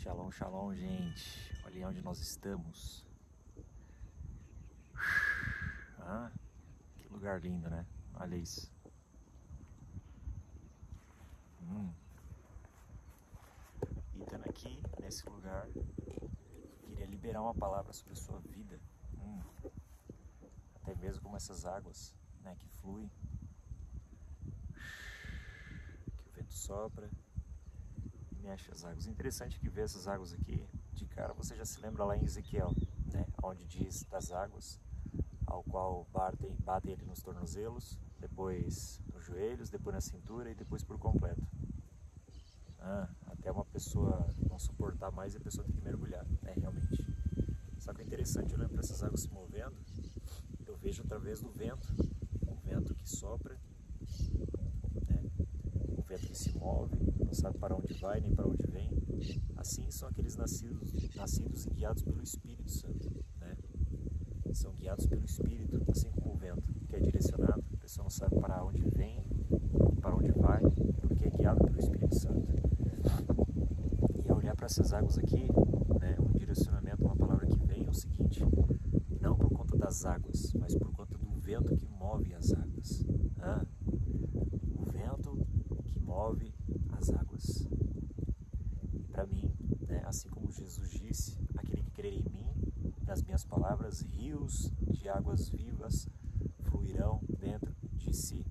Shalom, shalom, gente. Olha onde nós estamos. Ah, que lugar lindo, né? Olha isso. E estando aqui, nesse lugar, queria liberar uma palavra sobre a sua vida. Até mesmo como essas águas, né, que fluem. Que o vento sopra e mexe as águas. Interessante que ver essas águas aqui, de cara você já se lembra lá em Ezequiel, né? Onde diz das águas, ao qual batem ele nos tornozelos, depois nos joelhos, depois na cintura e depois por completo. Até uma pessoa não suportar mais e a pessoa tem que mergulhar, né, realmente. Só que é interessante, olhando para essas águas se movendo, eu vejo através do vento, o vento que sopra, né, o vento que se move, não sabe para onde vai nem para onde vem. Assim são aqueles nascidos e guiados pelo Espírito Santo, né? São guiados pelo Espírito, assim como o vento, que é direcionado, a pessoa não sabe para onde vem, para onde vai, porque é guiado pelo Espírito Santo. E ao olhar para essas águas aqui, né, um direcionamento, uma palavra que vem é o seguinte: não por conta das águas, mas por conta do vento que move as águas. O vento que move as águas. E para mim, né, assim como Jesus disse, aquele que crer em mim, nas minhas palavras, rios de águas vivas fluirão dentro de si.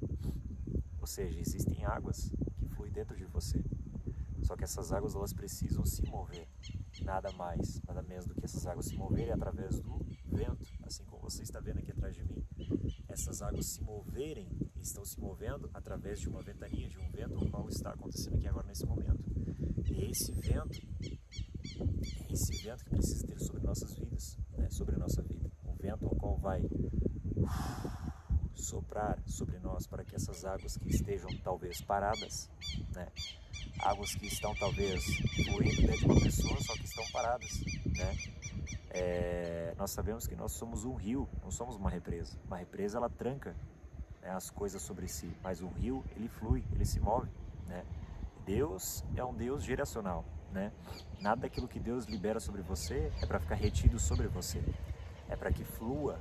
Ou seja, existem águas que fluem dentro de você. Só que essas águas, elas precisam se mover. Nada mais, nada menos do que essas águas se moverem através do vento. Assim como você está vendo aqui atrás de mim, essas águas se moverem, estão se movendo através de uma ventania, de um vento, o qual está acontecendo aqui agora nesse momento. E é esse vento que precisa ter sobre nossas vidas, né? Sobre a nossa vida. Um vento ao qual vai soprar sobre nós para que essas águas que estejam talvez paradas, né? Águas que estão talvez fluindo dentro de uma pessoa, só que estão paradas, né? Nós sabemos que nós somos um rio, não somos uma represa. Uma represa, ela tranca, né, as coisas sobre si, mas um rio, ele flui, ele se move, né? Deus é um Deus geracional, né? Nada daquilo que Deus libera sobre você é para ficar retido sobre você. É para que flua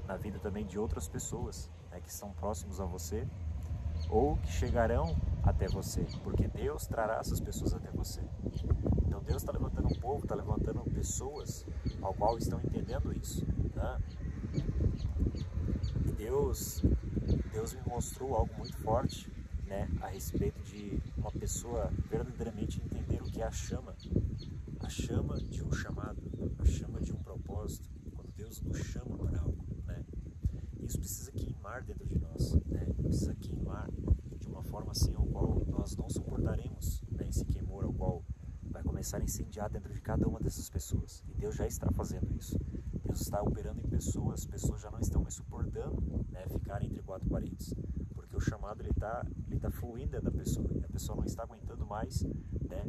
na vida também de outras pessoas, né, que estão próximos a você ou que chegarão até você, porque Deus trará essas pessoas até você. Então Deus está levantando um povo, está levantando pessoas ao qual estão entendendo isso, né? E Deus me mostrou algo muito forte, né, a respeito de uma pessoa verdadeiramente entender o que é a chama de um chamado, a chama de um propósito, quando Deus nos chama para algo, né? Isso precisa queimar dentro de nós, né? Precisa queimar de uma forma assim ao qual nós não suportaremos, né, esse queimor ao qual vai começar a incendiar dentro de cada uma dessas pessoas. E Deus já está fazendo isso. Deus está operando em pessoas, as pessoas já não estão mais suportando, né, ficar entre quatro paredes, porque o chamado ele tá fluindo dentro da pessoa, e a pessoa não está aguentando mais, né,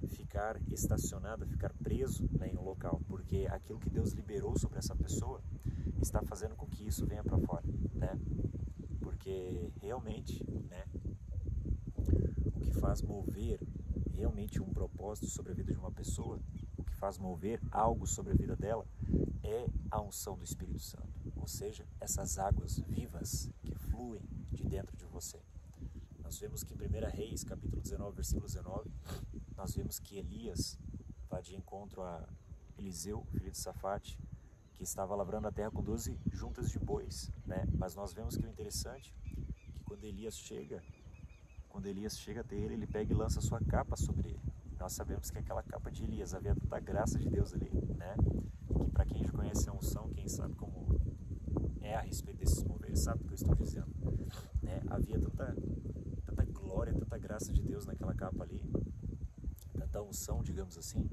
ficar estacionada, ficar preso, né, em um local, porque aquilo que Deus liberou sobre essa pessoa está fazendo com que isso venha para fora, né? Porque realmente, né, o que faz mover realmente um propósito sobre a vida de uma pessoa, o que faz mover algo sobre a vida dela, é a unção do Espírito Santo. Ou seja, essas águas vivas que fluem de dentro de você. Nós vemos que em 1 Reis, capítulo 19, versículo 19, nós vemos que Elias vai de encontro a Eliseu, filho de Safate, que estava lavrando a terra com 12 juntas de bois, né? Mas nós vemos que o interessante é que quando Elias chega até ele pega e lança sua capa sobre ele. Nós sabemos que aquela capa de Elias, havia tanta graça de Deus ali, né? Que para quem já conhece a unção, quem sabe como é a respeito desses moveres, sabe o que eu estou dizendo, né? Havia tanta glória, tanta graça de Deus naquela capa ali, tanta unção, digamos assim,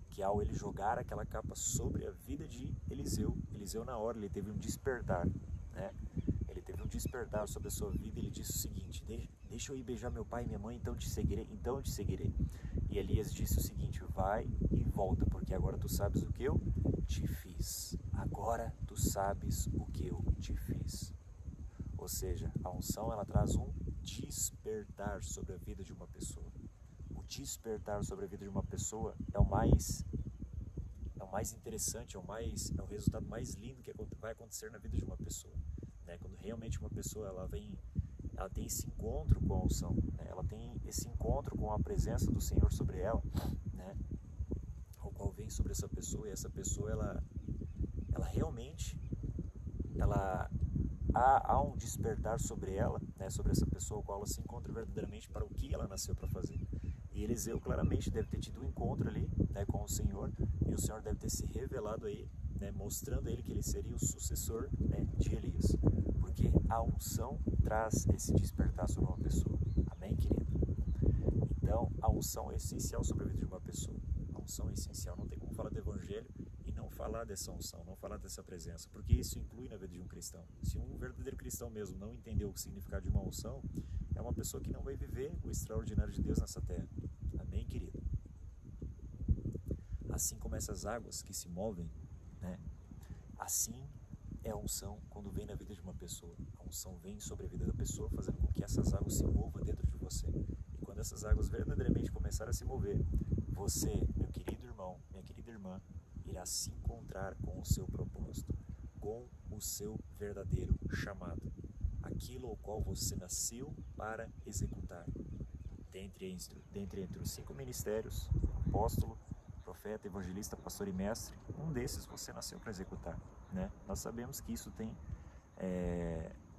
que ao ele jogar aquela capa sobre a vida de Eliseu na hora ele teve um despertar, né? Ele teve um despertar sobre a sua vida e ele disse o seguinte: deixa eu ir beijar meu pai e minha mãe, então eu te seguirei. E Elias disse o seguinte: vai e volta, porque agora tu sabes o que eu te fiz. Agora tu sabes o que eu te fiz. Ou seja, a unção ela traz um despertar sobre a vida de uma pessoa. O despertar sobre a vida de uma pessoa é o mais interessante, é o resultado mais lindo que vai acontecer na vida de uma pessoa, né? Quando realmente uma pessoa ela tem esse encontro com a unção, né? Ela tem esse encontro com a presença do Senhor sobre ela, né? O qual vem sobre essa pessoa, e essa pessoa ela realmente há um despertar sobre ela, né? Sobre essa pessoa, o qual ela se encontra verdadeiramente para o que ela nasceu para fazer. E Eliseu claramente deve ter tido um encontro ali, né, com o Senhor, e o Senhor deve ter se revelado a ele, né, mostrando a ele que ele seria o sucessor, né, de Elias, porque a unção traz esse despertar sobre uma pessoa. Amém, querido? Então, a unção é essencial sobre a vida de uma pessoa. A unção é essencial. Não tem como falar do Evangelho e não falar dessa unção, não falar dessa presença, porque isso inclui na vida de um cristão. Se um verdadeiro cristão mesmo não entendeu o significado de uma unção, é uma pessoa que não vai viver o extraordinário de Deus nessa terra. Amém, querido? Assim como essas águas que se movem, né? Assim é a unção quando vem na vida de uma pessoa. A unção vem sobre a vida da pessoa, fazendo com que essas águas se movam dentro de você. E quando essas águas verdadeiramente começarem a se mover, você, meu querido irmão, minha querida irmã, irá se encontrar com o seu propósito, com o seu verdadeiro chamado, aquilo ao qual você nasceu para executar. Dentre entre os 5 ministérios, apóstolo, profeta, evangelista, pastor e mestre, um desses você nasceu para executar, né? Nós sabemos que isso tem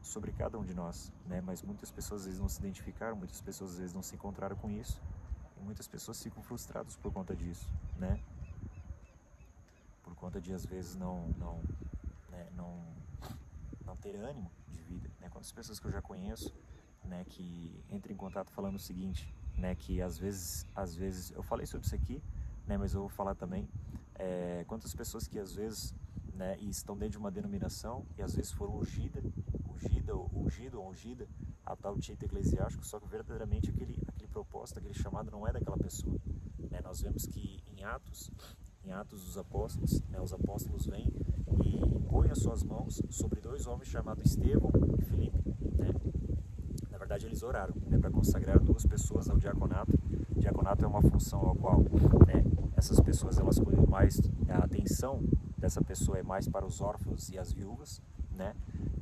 sobre cada um de nós, né? Mas muitas pessoas às vezes não se identificaram, muitas pessoas às vezes não se encontraram com isso, e muitas pessoas ficam frustradas por conta disso, né? Por conta de às vezes não ter ânimo de vida, né? Quantas pessoas que eu já conheço, né, que entram em contato falando o seguinte, né, que às vezes eu falei sobre isso aqui, né, mas eu vou falar também, quantas pessoas que às vezes, né, estão dentro de uma denominação e às vezes foram ungido ou ungida a tal título eclesiástico, só que verdadeiramente aquele propósito, aquele chamado não é daquela pessoa, né? Nós vemos que em Atos dos Apóstolos, né, os apóstolos vêm e põem as suas mãos sobre 2 homens chamados Estevão e Filipe, né? Na verdade eles oraram, né, para consagrar 2 pessoas ao diaconato. O diaconato é uma função ao qual, né, essas pessoas elas cuidam mais, a atenção dessa pessoa é mais para os órfãos e as viúvas, né?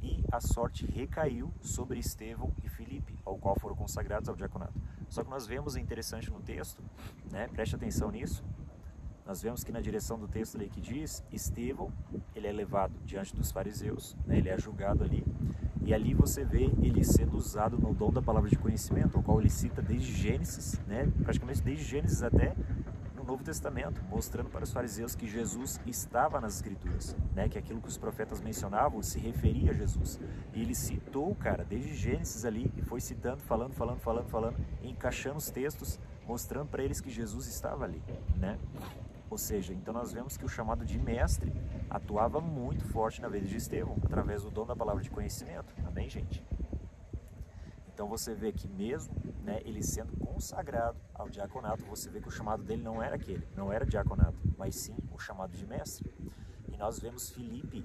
E a sorte recaiu sobre Estevão e Filipe, ao qual foram consagrados ao diaconato. Só que nós vemos, é interessante no texto, né, preste atenção nisso, nós vemos que na direção do texto ali que diz, Estevão, ele é levado diante dos fariseus, né, ele é julgado ali, e ali você vê ele sendo usado no dom da palavra de conhecimento, o qual ele cita desde Gênesis, né, praticamente desde Gênesis até no Novo Testamento, mostrando para os fariseus que Jesus estava nas Escrituras, né, que aquilo que os profetas mencionavam se referia a Jesus. E ele citou, cara, desde Gênesis ali, e foi citando, falando, encaixando os textos, mostrando para eles que Jesus estava ali, né? Ou seja, então nós vemos que o chamado de mestre atuava muito forte na vida de Estevão, através do dom da palavra de conhecimento. Amém, gente? Então você vê que mesmo, né, ele sendo consagrado ao diaconato, você vê que o chamado dele não era não era diaconato, mas sim o chamado de mestre. E nós vemos Filipe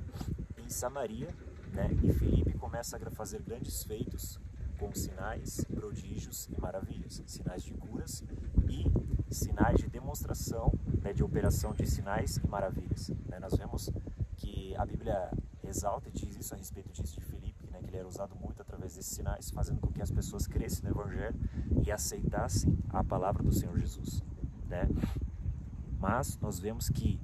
em Samaria, né, e Filipe começa a fazer grandes feitos com sinais, prodígios e maravilhas, sinais de curas e sinais de demonstração, né, de operação de sinais e maravilhas, né? Nós vemos que a Bíblia exalta e diz isso a respeito disso de Filipe, né, que ele era usado muito através desses sinais, fazendo com que as pessoas crescem no Evangelho e aceitassem a palavra do Senhor Jesus, né? Mas nós vemos que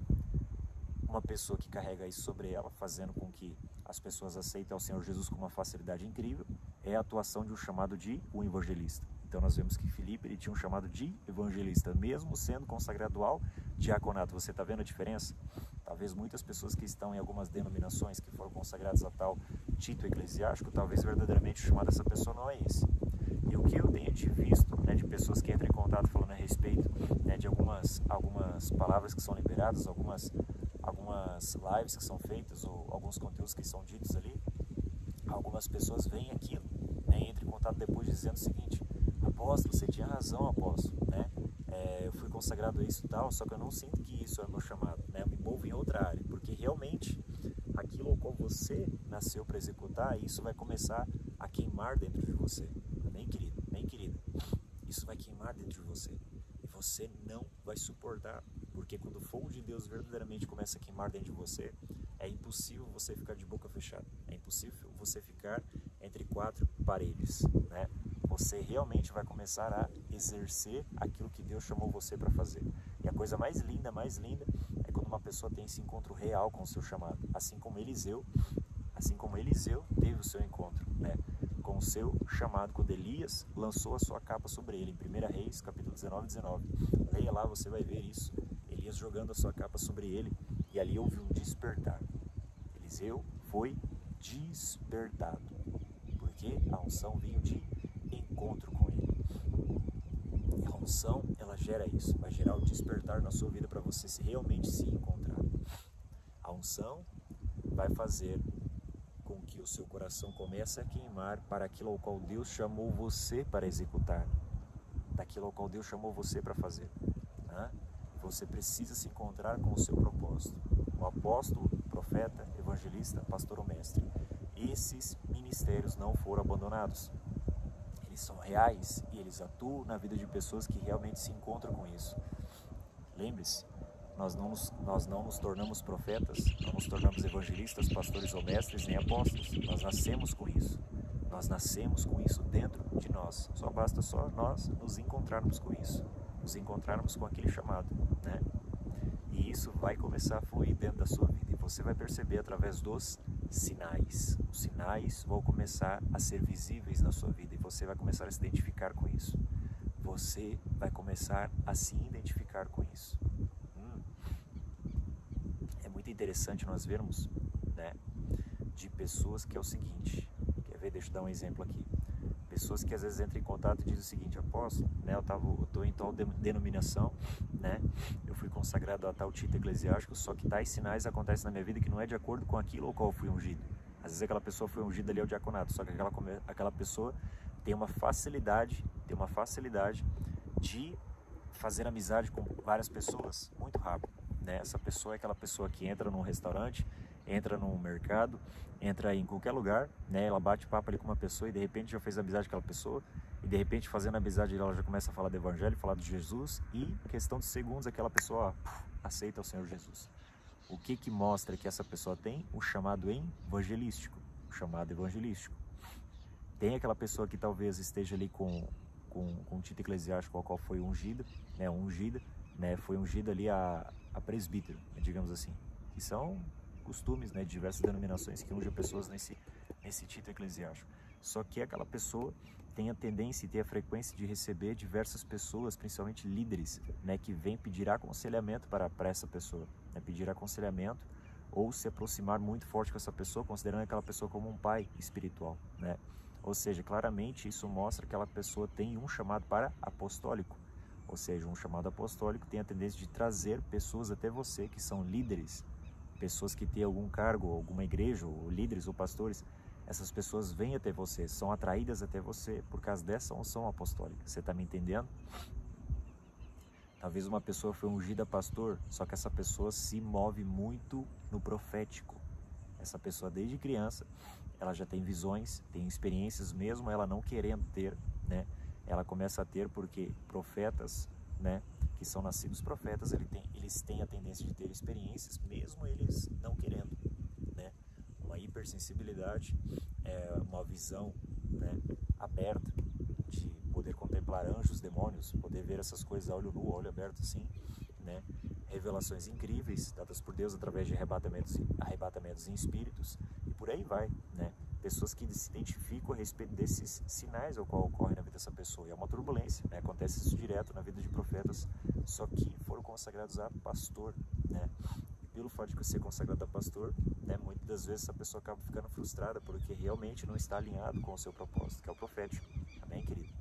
uma pessoa que carrega isso sobre ela, fazendo com que as pessoas aceitem ao Senhor Jesus com uma facilidade incrível, é a atuação de um chamado de um evangelista. Então nós vemos que Filipe ele tinha um chamado de evangelista, mesmo sendo consagrado ao diaconato. Você está vendo a diferença? Talvez muitas pessoas que estão em algumas denominações que foram consagradas a tal título eclesiástico, talvez verdadeiramente o chamado dessa pessoa não é esse. E o que eu tenho te visto, né, de pessoas que entram em contato falando a respeito, né, de algumas palavras que são liberadas, algumas lives que são feitas ou alguns conteúdos que são ditos ali, algumas pessoas veem aquilo, né, entram em contato depois dizendo o seguinte: apóstolo, você tinha razão, apóstolo, né? Eu fui consagrado a isso e tal, só que eu não sinto que isso é meu chamado, né? Eu me envolvo em outra área, porque realmente aquilo ao qual você nasceu para executar, isso vai começar a queimar dentro de você. Amém, querido? Amém, querida? Isso vai queimar dentro de você. você não vai suportar, porque quando o fogo de Deus verdadeiramente começa a queimar dentro de você, é impossível você ficar de boca fechada, é impossível você ficar entre quatro paredes, né? Você realmente vai começar a exercer aquilo que Deus chamou você para fazer. E a coisa mais linda é quando uma pessoa tem esse encontro real com o seu chamado, assim como Eliseu teve o seu encontro, né, com o seu chamado, quando Elias lançou a sua capa sobre ele, em 1 Reis, capítulo 19. Leia lá, você vai ver isso. Elias jogando a sua capa sobre ele, e ali houve um despertar. Eliseu foi despertado, porque a unção vinha de encontro com ele. E a unção, ela gera isso, vai gerar o despertar na sua vida para você realmente se encontrar. A unção vai fazer com que o seu coração comece a queimar para aquilo ao qual Deus chamou você para executar, daquilo ao qual Deus chamou você para fazer, né? Você precisa se encontrar com o seu propósito. O apóstolo, profeta, evangelista, pastor ou mestre. Esses ministérios não foram abandonados. Eles são reais e eles atuam na vida de pessoas que realmente se encontram com isso. Lembre-se, nós não nos tornamos profetas, não nos tornamos evangelistas, pastores ou mestres, nem apóstolos. Nós nascemos com isso. Nós nascemos com isso dentro de nós. Só basta nós nos encontrarmos com isso, nos encontrarmos com aquele chamado, né? E isso vai começar a fluir dentro da sua vida. E você vai perceber através dos sinais. Os sinais vão começar a ser visíveis na sua vida e você vai começar a se identificar com isso. Você vai começar a se identificar com isso. É muito interessante nós vermos, né, de pessoas que é o seguinte, quer ver? Deixa eu dar um exemplo aqui. Pessoas que às vezes entram em contato e dizem o seguinte: apóstolo, né, eu estou em tal denominação, né, eu fui consagrado a tal título eclesiástico, só que tais sinais acontecem na minha vida que não é de acordo com aquilo ao qual eu fui ungido. Às vezes aquela pessoa foi ungida ali ao diaconato, só que aquela pessoa tem uma facilidade de fazer amizade com várias pessoas muito rápido, né? Essa pessoa é aquela pessoa que entra num restaurante, entra num mercado, entra em qualquer lugar, né? Ela bate papo ali com uma pessoa e de repente já fez amizade com aquela pessoa, e de repente fazendo amizade ela já começa a falar do evangelho, falar de Jesus, e em questão de segundos aquela pessoa aceita o Senhor Jesus. O que mostra que essa pessoa tem? O chamado evangelístico. Tem aquela pessoa que talvez esteja ali com um título eclesiástico ao qual foi ungida, né, foi ungida ali a presbítero, né, digamos assim, que são costumes, né, de diversas denominações que ungem pessoas nesse título eclesiástico. Só que aquela pessoa tem a tendência e tem a frequência de receber diversas pessoas, principalmente líderes, né, que vêm pedir aconselhamento para essa pessoa, né, pedir aconselhamento ou se aproximar muito forte com essa pessoa, considerando aquela pessoa como um pai espiritual, né? Ou seja, claramente isso mostra que aquela pessoa tem um chamado para apostólico. Ou seja, um chamado apostólico tem a tendência de trazer pessoas até você que são líderes, pessoas que têm algum cargo, alguma igreja, ou líderes ou pastores. Essas pessoas vêm até você, são atraídas até você por causa dessa unção apostólica. Você está me entendendo? Talvez uma pessoa foi ungida pastor, só que essa pessoa se move muito no profético. Essa pessoa desde criança, ela já tem visões, tem experiências, mesmo ela não querendo ter, né? Ela começa a ter porque profetas, né, que são nascidos profetas, eles têm a tendência de ter experiências, mesmo eles não querendo, né? Uma hipersensibilidade, uma visão, né, aberta, de poder contemplar anjos, demônios, poder ver essas coisas a olho nu, a olho aberto assim, né? Revelações incríveis dadas por Deus através de arrebatamentos em espíritos, e por aí vai, né? Pessoas que se identificam a respeito desses sinais ao qual ocorre na vida dessa pessoa. E é uma turbulência, né? Acontece isso direto na vida de profetas, só que foram consagrados a pastor, né? E pelo fato de ser consagrado a pastor, né, muitas das vezes essa pessoa acaba ficando frustrada porque realmente não está alinhado com o seu propósito, que é o profético. Amém, querido?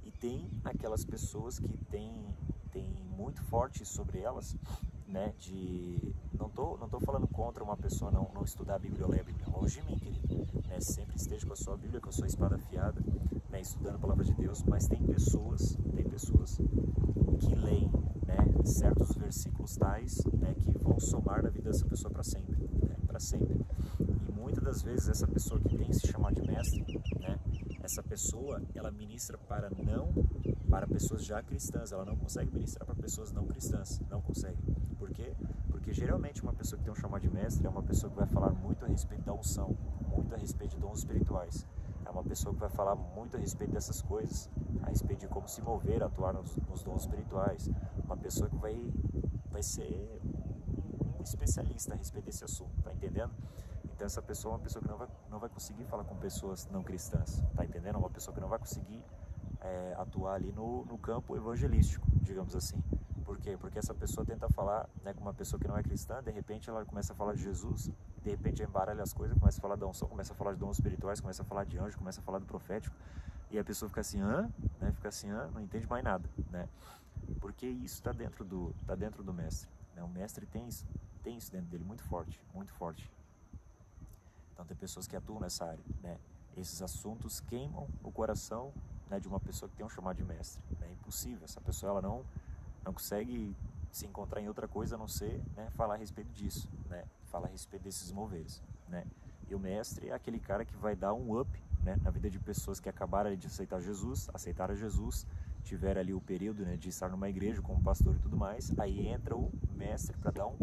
E tem aquelas pessoas que têm muito forte sobre elas, né, não tô falando contra uma pessoa não estudar a Bíblia ou ler a Bíblia, longe de mim, querido, né, sempre esteja com a sua Bíblia, com a sua espada afiada, né, estudando a palavra de Deus, mas tem pessoas que leem, né, certos versículos tais, né, que vão somar na vida dessa pessoa para sempre, né, para sempre. E muitas das vezes essa pessoa que tem se chamar de mestre, né, essa pessoa, ela ministra para não para pessoas já cristãs. Ela não consegue ministrar para pessoas não cristãs, não consegue. Por quê? Porque geralmente uma pessoa que tem um chamado de mestre é uma pessoa que vai falar muito a respeito da unção, muito a respeito de dons espirituais. É uma pessoa que vai falar muito a respeito dessas coisas, a respeito de como se mover, atuar nos dons espirituais. Uma pessoa que vai ser um especialista a respeito desse assunto, tá entendendo? Então essa pessoa é uma pessoa que não vai conseguir falar com pessoas não cristãs, tá entendendo? É uma pessoa que não vai conseguir atuar ali no campo evangelístico, digamos assim. Por quê? Porque essa pessoa tenta falar, né, com uma pessoa que não é cristã, de repente ela começa a falar de Jesus, de repente embaralha as coisas, começa a falar da unção, começa a falar de dons espirituais, começa a falar de anjo, começa a falar do profético, e a pessoa fica assim, né? Fica assim, não entende mais nada, né? Porque isso está dentro do mestre, né? O mestre tem isso dentro dele muito forte, muito forte. Então tem pessoas que atuam nessa área, né? Esses assuntos queimam o coração, né, de uma pessoa que tem um chamado de mestre. É impossível, essa pessoa ela não consegue se encontrar em outra coisa a não ser, né, falar a respeito disso, né? Falar a respeito desses moveres, né? E o mestre é aquele cara que vai dar um up, né, na vida de pessoas que acabaram de aceitaram Jesus, tiveram ali o período, né, de estar numa igreja como pastor e tudo mais. Aí entra o mestre para dar um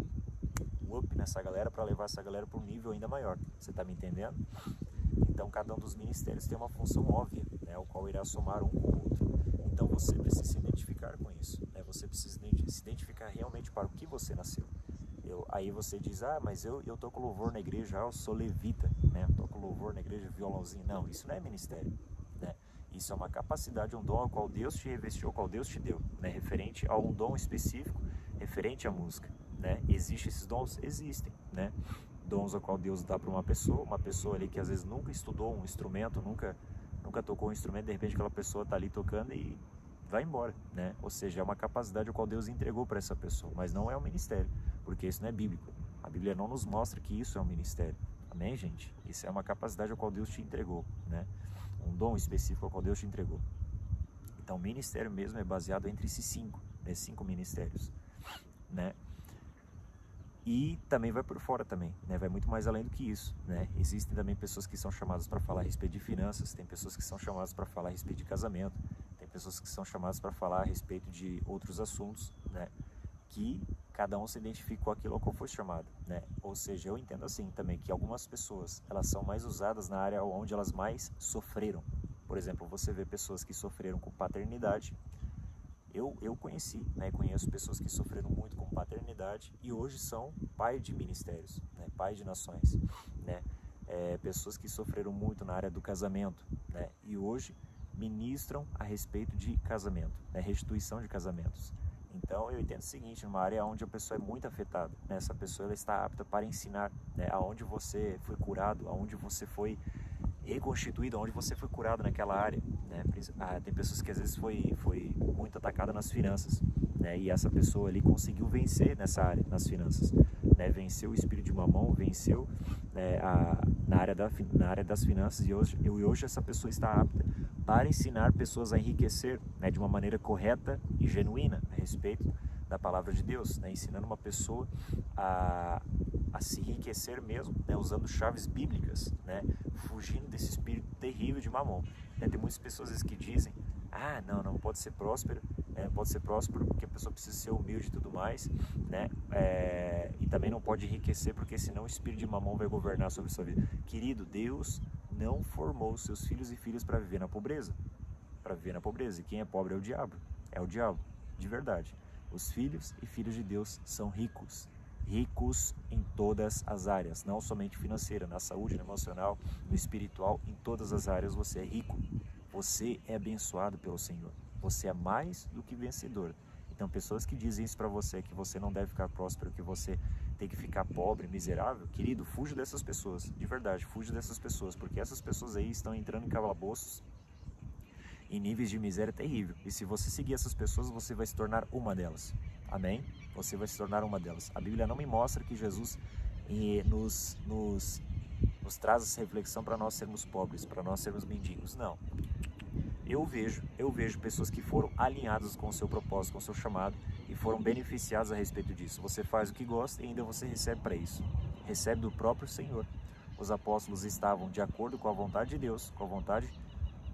up nessa galera, para levar essa galera para um nível ainda maior. Você está me entendendo? Então cada um dos ministérios tem uma função óbvia, né, o qual irá somar um com o outro. Então você precisa se identificar com isso, né? Você precisa se identificar realmente para o que você nasceu. Aí você diz, mas eu toco louvor na igreja, eu sou levita, né? Eu toco louvor na igreja, violãozinho. Não, isso não é ministério, né? Isso é uma capacidade, um dom ao qual Deus te revestiu, ao qual Deus te deu, né? Referente a um dom específico, referente à música, né? Existem esses dons? Existem, né? Dons ao qual Deus dá para uma pessoa ali que às vezes nunca estudou um instrumento, nunca tocou um instrumento, de repente aquela pessoa está ali tocando e vai embora, né? Ou seja, é uma capacidade ao qual Deus entregou para essa pessoa, mas não é um ministério, porque isso não é bíblico. A Bíblia não nos mostra que isso é um ministério. Amém, gente? Isso é uma capacidade ao qual Deus te entregou, né? Um dom específico ao qual Deus te entregou. Então, o ministério mesmo é baseado entre esses cinco ministérios, né? E também vai por fora também, né? Vai muito mais além do que isso, né? Existem também pessoas que são chamadas para falar a respeito de finanças, tem pessoas que são chamadas para falar a respeito de casamento, tem pessoas que são chamadas para falar a respeito de outros assuntos, né? Que cada um se identifica com aquilo ao qual foi chamado, né? Ou seja, eu entendo assim também que algumas pessoas, elas são mais usadas na área onde elas mais sofreram. Por exemplo, você vê pessoas que sofreram com paternidade. Eu conheci, né, conheço pessoas que sofreram muito com paternidade e hoje são pai de ministérios, né, pai de nações, né, pessoas que sofreram muito na área do casamento, né, e hoje ministram a respeito de casamento, né, restituição de casamentos. Então eu entendo o seguinte, numa área onde a pessoa é muito afetada, né, essa pessoa ela está apta para ensinar, né, aonde você foi curado, aonde você foi reconstituído, onde você foi curado naquela área, né? Tem pessoas que às vezes foi muito atacada nas finanças, né? E essa pessoa ali conseguiu vencer nessa área, nas finanças, né? Venceu o espírito de mamão, venceu, né, na área das finanças e hoje essa pessoa está apta para ensinar pessoas a enriquecer, né, de uma maneira correta e genuína a respeito da palavra de Deus, né? Ensinando uma pessoa a se enriquecer mesmo, né, usando chaves bíblicas, né, fugindo desse espírito terrível de mamon, né? Tem muitas pessoas às vezes que dizem, não pode ser próspero, não pode ser próspero porque a pessoa precisa ser humilde e tudo mais, né? E também não pode enriquecer porque senão o espírito de mamon vai governar sobre a sua vida. Querido, Deus não formou seus filhos e filhas para viver na pobreza, e quem é pobre é o diabo, de verdade. Os filhos e filhas de Deus são ricos em todas as áreas, não somente financeira, na saúde, no emocional, no espiritual, em todas as áreas você é rico, você é abençoado pelo Senhor, você é mais do que vencedor. Então pessoas que dizem isso para você, que você não deve ficar próspero, que você tem que ficar pobre, miserável, querido, fuja dessas pessoas, de verdade, fuja dessas pessoas, porque essas pessoas aí estão entrando em calabouços, em níveis de miséria terrível, e se você seguir essas pessoas, você vai se tornar uma delas. Amém? Você vai se tornar uma delas. A Bíblia não me mostra que Jesus nos traz essa reflexão para nós sermos pobres, para nós sermos mendigos. Não. Eu vejo pessoas que foram alinhadas com o seu propósito, com o seu chamado e foram beneficiadas a respeito disso. Você faz o que gosta e ainda você recebe para isso. Recebe do próprio Senhor. Os apóstolos estavam de acordo com a vontade de Deus, com a vontade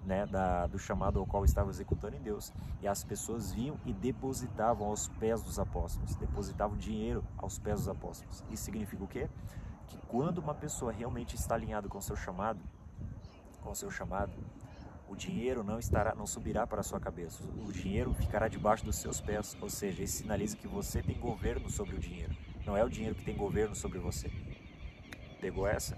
né, do chamado ao qual estava executando em Deus, e as pessoas vinham e depositavam aos pés dos apóstolos, depositavam dinheiro aos pés dos apóstolos. Isso significa o quê? Que quando uma pessoa realmente está alinhada com o seu chamado, o dinheiro não subirá para a sua cabeça, o dinheiro ficará debaixo dos seus pés, ou seja, isso sinaliza que você tem governo sobre o dinheiro, não é o dinheiro que tem governo sobre você. Pegou essa?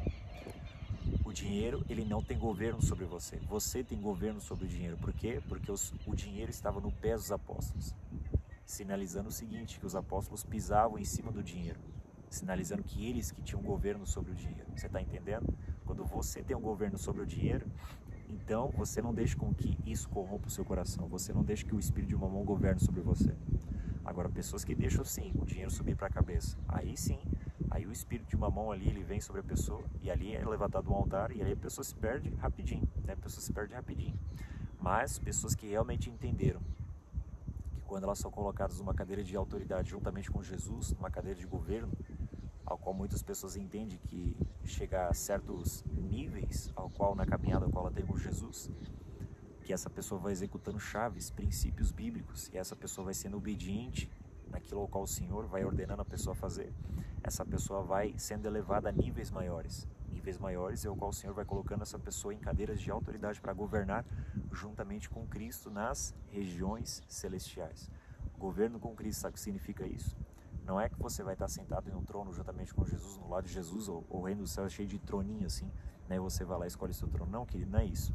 O dinheiro, ele não tem governo sobre você, você tem governo sobre o dinheiro. Por quê? Porque o dinheiro estava no pé dos apóstolos, sinalizando o seguinte, que os apóstolos pisavam em cima do dinheiro, sinalizando que eles que tinham governo sobre o dinheiro. Você está entendendo? Quando você tem um governo sobre o dinheiro, então você não deixa com que isso corrompa o seu coração, você não deixa que o espírito de mamon governe sobre você. Agora, pessoas que deixam sim o dinheiro subir para a cabeça, aí sim, aí o espírito de mamon ali, ele vem sobre a pessoa, e ali é levantado um altar, e aí a pessoa se perde rapidinho, né? A pessoa se perde rapidinho. Mas pessoas que realmente entenderam que quando elas são colocadas numa cadeira de autoridade juntamente com Jesus, numa cadeira de governo, ao qual muitas pessoas entendem que chega a certos níveis, ao qual na caminhada ao qual ela tem com Jesus, que essa pessoa vai executando chaves, princípios bíblicos, e essa pessoa vai sendo obediente naquilo ao qual o Senhor vai ordenando a pessoa a fazer. Essa pessoa vai sendo elevada a níveis maiores. Níveis maiores é o qual o Senhor vai colocando essa pessoa em cadeiras de autoridade para governar juntamente com Cristo nas regiões celestiais. Governo com Cristo, sabe o que significa isso? Não é que você vai estar sentado em um trono juntamente com Jesus, no lado de Jesus, ou o reino do céu é cheio de troninho assim, né? E você vai lá e escolhe seu trono. Não, querido, não é isso.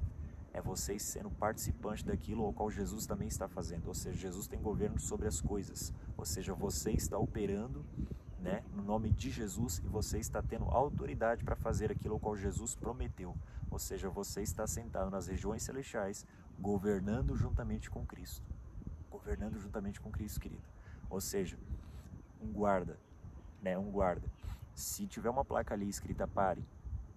É você sendo participante daquilo ao qual Jesus também está fazendo. Ou seja, Jesus tem governo sobre as coisas. Ou seja, você está operando, né, no nome de Jesus, e você está tendo autoridade para fazer aquilo ao qual Jesus prometeu. Ou seja, você está sentado nas regiões celestiais, governando juntamente com Cristo. Governando juntamente com Cristo, querido. Ou seja, um guarda, né, um guarda. Se tiver uma placa ali escrita pare,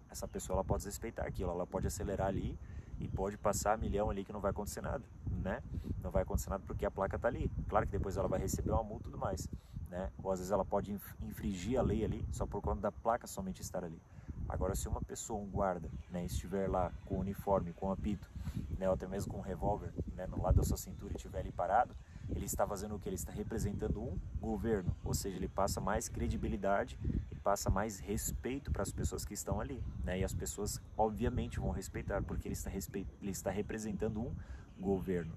essa pessoa ela pode respeitar aquilo, ela pode acelerar ali e pode passar milhão ali que não vai acontecer nada, né? Não vai acontecer nada porque a placa tá ali. Claro que depois ela vai receber uma multa e tudo mais, né? Ou às vezes ela pode infringir a lei ali só por conta da placa somente estar ali. Agora, se uma pessoa, um guarda, né, estiver lá com uniforme, com apito, né, ou até mesmo com um revólver, né, no lado da sua cintura e estiver ali parado, ele está fazendo o que? Ele está representando um governo, ou seja, ele passa mais credibilidade e passa mais respeito para as pessoas que estão ali, né? E as pessoas obviamente vão respeitar, porque ele está representando um governo.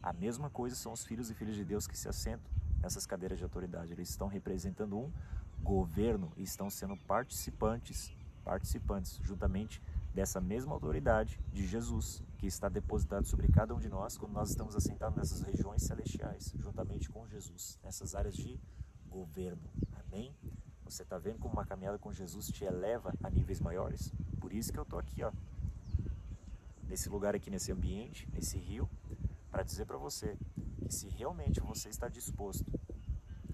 A mesma coisa são os filhos e filhas de Deus que se assentam nessas cadeiras de autoridade. Eles estão representando um governo e estão sendo participantes juntamente dessa mesma autoridade de Jesus, que está depositado sobre cada um de nós quando nós estamos assentados nessas regiões celestiais, juntamente com Jesus, nessas áreas de governo. Amém? Você está vendo como uma caminhada com Jesus te eleva a níveis maiores? Por isso que eu estou aqui, ó, nesse lugar aqui, nesse ambiente, nesse rio, para dizer para você que se realmente você está disposto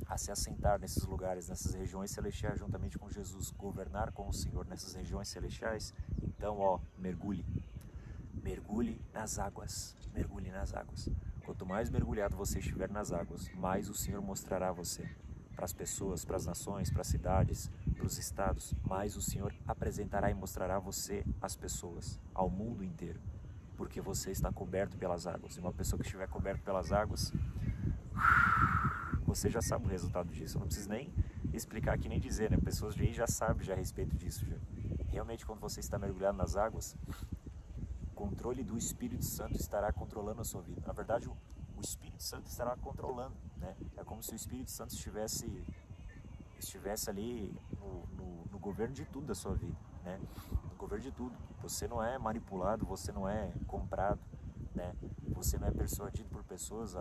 a se assentar nesses lugares, nessas regiões celestiais, juntamente com Jesus, governar com o Senhor nessas regiões celestiais, então, ó, mergulhe nas águas, mergulhe nas águas. Quanto mais mergulhado você estiver nas águas, mais o Senhor mostrará a você, para as pessoas, para as nações, para as cidades, para os estados, mais o Senhor apresentará e mostrará a você, as pessoas, ao mundo inteiro, porque você está coberto pelas águas. E uma pessoa que estiver coberta pelas águas, você já sabe o resultado disso. Eu não preciso nem explicar aqui, nem dizer, né? Pessoas de aí já sabem já a respeito disso. Já. Realmente, quando você está mergulhado nas águas, o controle do Espírito Santo estará controlando a sua vida. Na verdade, o Espírito Santo estará controlando, né? É como se o Espírito Santo estivesse ali no governo de tudo da sua vida, né? No governo de tudo. Você não é manipulado, você não é comprado, né? Você não é persuadido por pessoas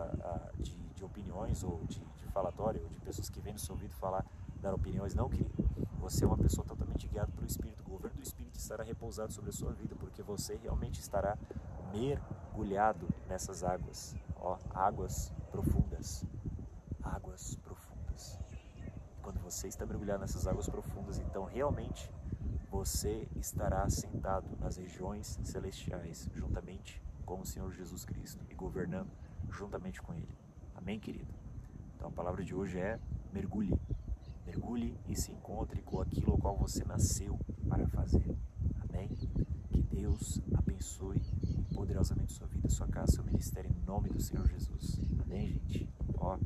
de opiniões ou de falatório, ou de pessoas que vêm no seu ouvido falar, dar opiniões. Não, querido. Você é uma pessoa totalmente guiada pelo Espírito. O governo do Espírito estará repousado sobre a sua vida, porque você realmente estará mergulhado nessas águas. Ó, águas profundas. Águas profundas. Quando você está mergulhado nessas águas profundas, então realmente você estará sentado nas regiões celestiais, juntamente com o Senhor Jesus Cristo e governando juntamente com Ele. Amém, querido? Então a palavra de hoje é mergulhe. Mergulhe e se encontre com aquilo ao qual você nasceu para fazer. Amém? Que Deus abençoe poderosamente sua vida, sua casa, seu ministério, em nome do Senhor Jesus. Amém, gente? Ó,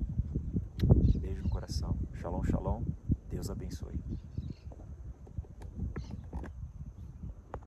beijo no coração. Shalom, shalom. Deus abençoe.